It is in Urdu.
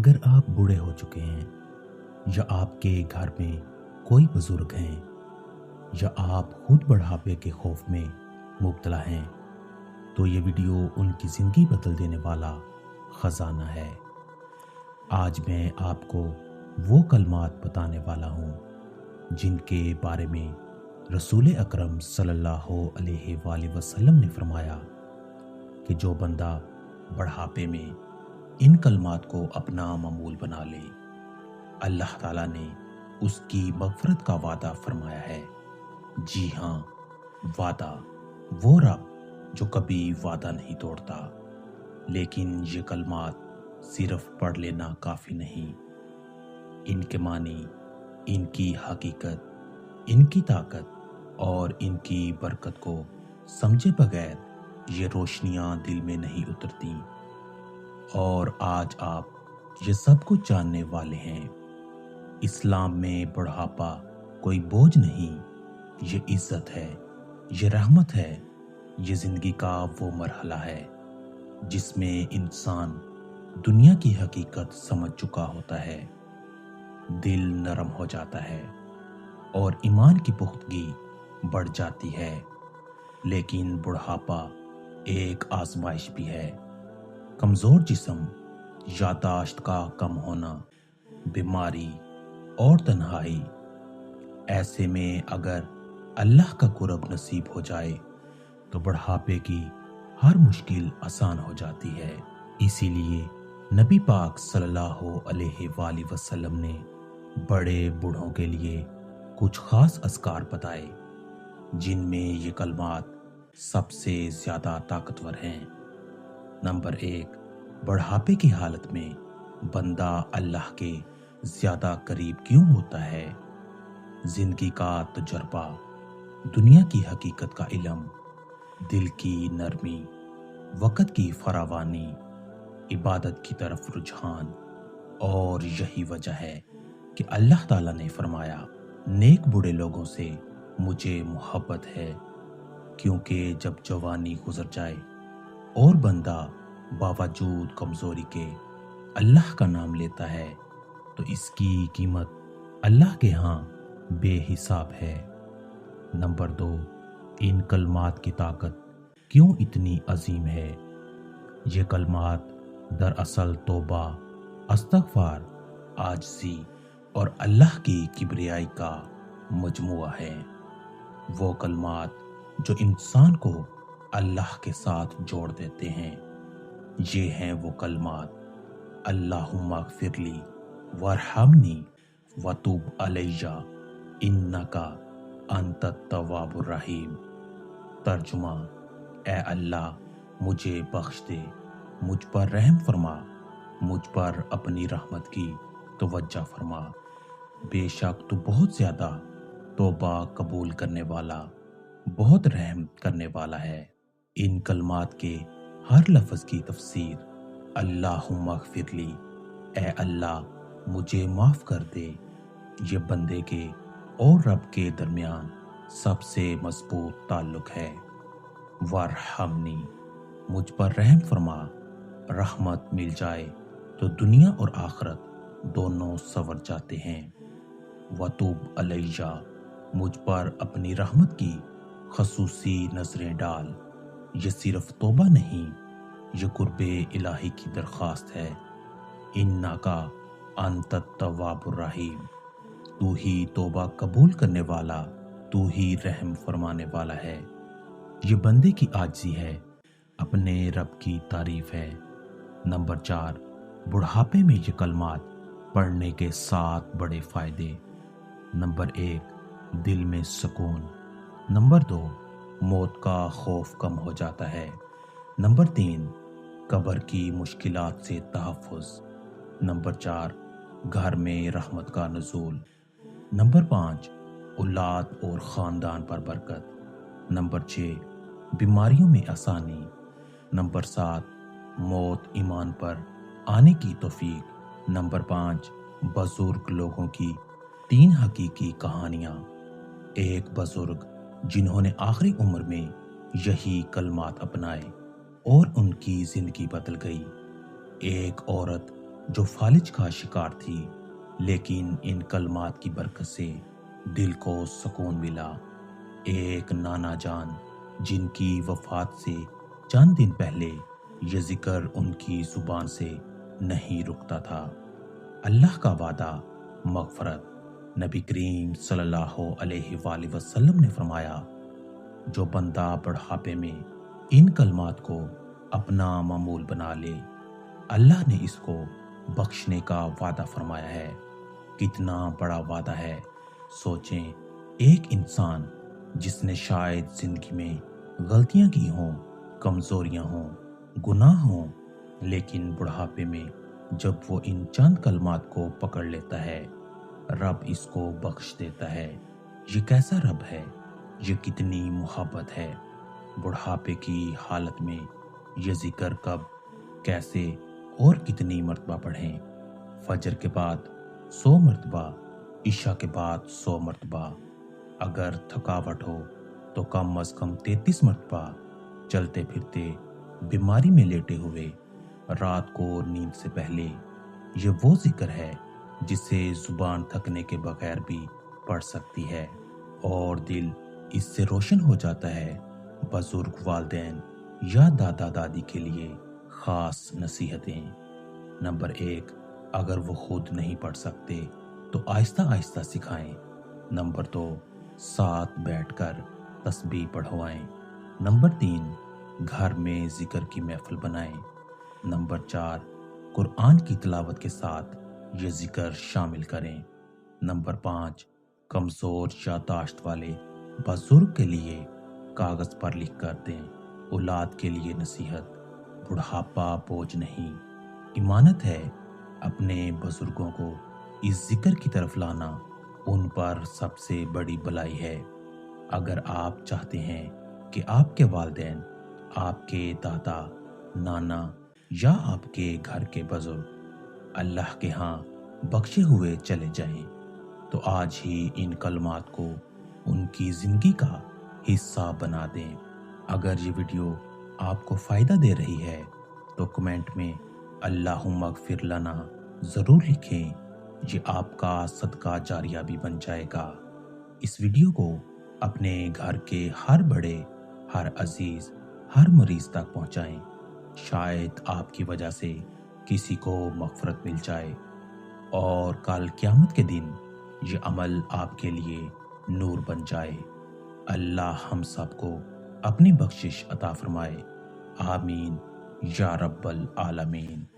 اگر آپ بوڑھے ہو چکے ہیں یا آپ کے گھر میں کوئی بزرگ ہیں یا آپ خود بڑھاپے کے خوف میں مبتلا ہیں تو یہ ویڈیو ان کی زندگی بدل دینے والا خزانہ ہے۔ آج میں آپ کو وہ کلمات بتانے والا ہوں جن کے بارے میں رسول اکرم صلی اللہ علیہ وآلہ وسلم نے فرمایا کہ جو بندہ بڑھاپے میں ان کلمات کو اپنا معمول بنا لے، اللہ تعالیٰ نے اس کی مغفرت کا وعدہ فرمایا ہے۔ جی ہاں، وعدہ، وہ رب جو کبھی وعدہ نہیں توڑتا۔ لیکن یہ کلمات صرف پڑھ لینا کافی نہیں، ان کے معنی، ان کی حقیقت، ان کی طاقت اور ان کی برکت کو سمجھے بغیر یہ روشنیاں دل میں نہیں اترتی۔ اور آج آپ یہ سب کچھ جاننے والے ہیں۔ اسلام میں بڑھاپا کوئی بوجھ نہیں، یہ عزت ہے، یہ رحمت ہے، یہ زندگی کا وہ مرحلہ ہے جس میں انسان دنیا کی حقیقت سمجھ چکا ہوتا ہے، دل نرم ہو جاتا ہے اور ایمان کی پختگی بڑھ جاتی ہے۔ لیکن بڑھاپا ایک آزمائش بھی ہے۔ کمزور جسم، یادداشت کا کم ہونا، بیماری اور تنہائی۔ ایسے میں اگر اللہ کا قرب نصیب ہو جائے تو بڑھاپے کی ہر مشکل آسان ہو جاتی ہے۔ اسی لیے نبی پاک صلی اللہ علیہ وآلہ وسلم نے بڑے بوڑھوں کے لیے کچھ خاص اذکار بتائے جن میں یہ کلمات سب سے زیادہ طاقتور ہیں۔ نمبر 1، بڑھاپے کی حالت میں بندہ اللہ کے زیادہ قریب کیوں ہوتا ہے؟ زندگی کا تجربہ، دنیا کی حقیقت کا علم، دل کی نرمی، وقت کی فراوانی، عبادت کی طرف رجحان، اور یہی وجہ ہے کہ اللہ تعالیٰ نے فرمایا، نیک بوڑھے لوگوں سے مجھے محبت ہے، کیونکہ جب جوانی گزر جائے اور بندہ باوجود کمزوری کے اللہ کا نام لیتا ہے تو اس کی قیمت اللہ کے ہاں بے حساب ہے۔ نمبر 2، ان کلمات کی طاقت کیوں اتنی عظیم ہے؟ یہ کلمات دراصل توبہ، استغفار، عاجزی اور اللہ کی کبریائی کا مجموعہ ہے۔ وہ کلمات جو انسان کو اللہ کے ساتھ جوڑ دیتے ہیں۔ یہ ہیں وہ کلمات، اللہم اغفر لی وارحمنی وتوب علیہ انک انت التواب الرحیم۔ ترجمہ، اے اللہ مجھے بخش دے، مجھ پر رحم فرما، مجھ پر اپنی رحمت کی توجہ فرما، بے شک تو بہت زیادہ توبہ قبول کرنے والا، بہت رحم کرنے والا ہے۔ ان کلمات کے ہر لفظ کی تفسیر، اللہم اغفر لی، اے اللہ مجھے معاف کر دے، یہ بندے کے اور رب کے درمیان سب سے مضبوط تعلق ہے۔ وارحمنی، مجھ پر رحم فرما، رحمت مل جائے تو دنیا اور آخرت دونوں سنور جاتے ہیں۔ وتوب علیہ، مجھ پر اپنی رحمت کی خصوصی نظریں ڈال۔ یہ صرف توبہ نہیں، یہ قرب الہی کی درخواست ہے۔ انک انت التواب الرحیم، تو ہی توبہ قبول کرنے والا، تو ہی رحم فرمانے والا ہے۔ یہ بندے کی عاجزی ہے، اپنے رب کی تعریف ہے۔ نمبر 4، بڑھاپے میں یہ کلمات پڑھنے کے 7 بڑے فائدے۔ نمبر 1، دل میں سکون۔ نمبر 2، موت کا خوف کم ہو جاتا ہے۔ نمبر 3، قبر کی مشکلات سے تحفظ۔ نمبر 4، گھر میں رحمت کا نزول۔ نمبر 5، اولاد اور خاندان پر برکت۔ نمبر 6، بیماریوں میں آسانی۔ نمبر 7، موت ایمان پر آنے کی توفیق۔ نمبر 5، بزرگ لوگوں کی 3 حقیقی کہانیاں۔ ایک بزرگ جنہوں نے آخری عمر میں یہی کلمات اپنائے اور ان کی زندگی بدل گئی۔ ایک عورت جو فالج کا شکار تھی، لیکن ان کلمات کی برکت سے دل کو سکون ملا۔ ایک نانا جان جن کی وفات سے چند دن پہلے یہ ذکر ان کی زبان سے نہیں رکتا تھا۔ اللہ کا وعدہ مغفرت۔ نبی کریم صلی اللہ علیہ وآلہ وسلم نے فرمایا، جو بندہ بڑھاپے میں ان کلمات کو اپنا معمول بنا لے، اللہ نے اس کو بخشنے کا وعدہ فرمایا ہے۔ کتنا بڑا وعدہ ہے۔ سوچیں، ایک انسان جس نے شاید زندگی میں غلطیاں کی ہوں، کمزوریاں ہوں، گناہ ہوں، لیکن بڑھاپے میں جب وہ ان چند کلمات کو پکڑ لیتا ہے، رب اس کو بخش دیتا ہے۔ یہ کیسا رب ہے؟ یہ کتنی محبت ہے۔ بڑھاپے کی حالت میں یہ ذکر کب، کیسے اور کتنی مرتبہ پڑھیں؟ فجر کے بعد 100 مرتبہ، عشاء کے بعد 100 مرتبہ، اگر تھکاوٹ ہو تو کم از کم 33 مرتبہ، چلتے پھرتے، بیماری میں لیٹے ہوئے، رات کو نیند سے پہلے۔ یہ وہ ذکر ہے جسے زبان تھکنے کے بغیر بھی پڑھ سکتی ہے اور دل اس سے روشن ہو جاتا ہے۔ بزرگ والدین یا دادا دادی کے لیے خاص نصیحتیں۔ نمبر 1، اگر وہ خود نہیں پڑھ سکتے تو آہستہ آہستہ سکھائیں۔ نمبر 2، ساتھ بیٹھ کر تسبیح پڑھوائیں۔ نمبر 3، گھر میں ذکر کی محفل بنائیں۔ نمبر 4، قرآن کی تلاوت کے ساتھ یہ ذکر شامل کریں۔ نمبر 5، کمزور یادداشت والے بزرگ کے لیے کاغذ پر لکھ کر دیں۔ اولاد کے لیے نصیحت، بڑھاپا بوجھ نہیں، امانت ہے۔ اپنے بزرگوں کو اس ذکر کی طرف لانا ان پر سب سے بڑی بلائی ہے۔ اگر آپ چاہتے ہیں کہ آپ کے والدین، آپ کے دادا، نانا یا آپ کے گھر کے بزرگ اللہ کے ہاں بخشے ہوئے چلے جائیں، تو آج ہی ان کلمات کو ان کی زندگی کا حصہ بنا دیں۔ اگر یہ ویڈیو آپ کو فائدہ دے رہی ہے تو کمنٹ میں اللہم اغفر لنا ضرور لکھیں۔ یہ آپ کا صدقہ جاریہ بھی بن جائے گا۔ اس ویڈیو کو اپنے گھر کے ہر بڑے، ہر عزیز، ہر مریض تک پہنچائیں۔ شاید آپ کی وجہ سے کسی کو مغفرت مل جائے اور کل قیامت کے دن یہ عمل آپ کے لیے نور بن جائے۔ اللہ ہم سب کو اپنی بخشش عطا فرمائے۔ آمین یا رب العالمین۔